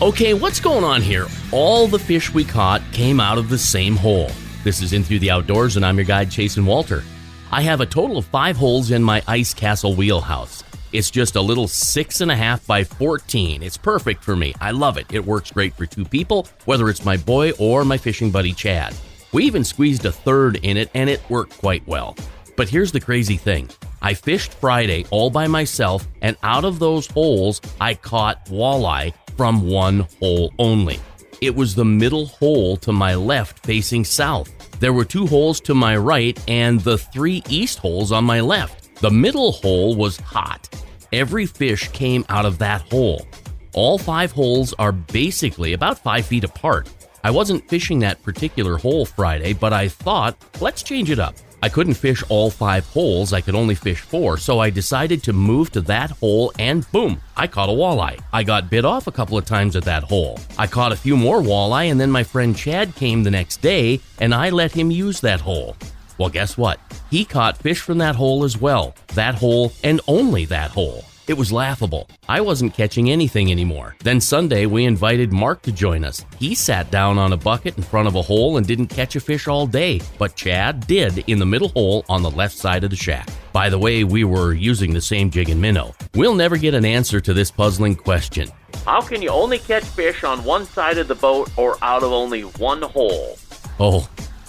Okay, what's going on here? All the fish we caught came out of the same hole. This is In Through the Outdoors, and I'm your guide, Chasen Walter. I have a total of 5 holes in my Ice Castle wheelhouse. It's just a little 6.5 by 14. It's perfect for me. I love it. It works great for 2 people, whether it's my boy or my fishing buddy, Chad. We even squeezed a third in it, and it worked quite well. But here's the crazy thing. I fished Friday all by myself, and out of those holes, I caught walleye from one hole only. It was the middle hole to my left facing south. There were 2 holes to my right and the 3 east holes on my left. The middle hole was hot. Every fish came out of that hole. All 5 holes are basically about 5 feet apart. I wasn't fishing that particular hole Friday, but I thought, let's change it up. I couldn't fish all 5 holes, I could only fish 4, so I decided to move to that hole and boom, I caught a walleye. I got bit off a couple of times at that hole. I caught a few more walleye, and then my friend Chad came the next day and I let him use that hole. Well, guess what? He caught fish from that hole as well. That hole and only that hole. It was laughable. I wasn't catching anything anymore. Then Sunday, we invited Mark to join us. He sat down on a bucket in front of a hole and didn't catch a fish all day, but Chad did in the middle hole on the left side of the shack. By the way, we were using the same jig and minnow. We'll never get an answer to this puzzling question. How can you only catch fish on one side of the boat or out of only one hole? Oh,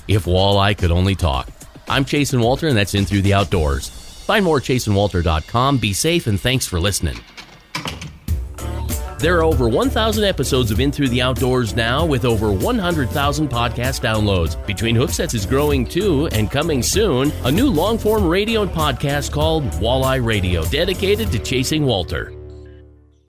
if walleye could only talk. I'm Chasen Walter, and that's In Through the Outdoors. Find more at ChasenWalter.com. Be safe, and thanks for listening. There are over 1,000 episodes of In Through the Outdoors now, with over 100,000 podcast downloads. Between Hooksets is growing too, and coming soon, a new long-form radio podcast called Walleye Radio, dedicated to chasing Walter.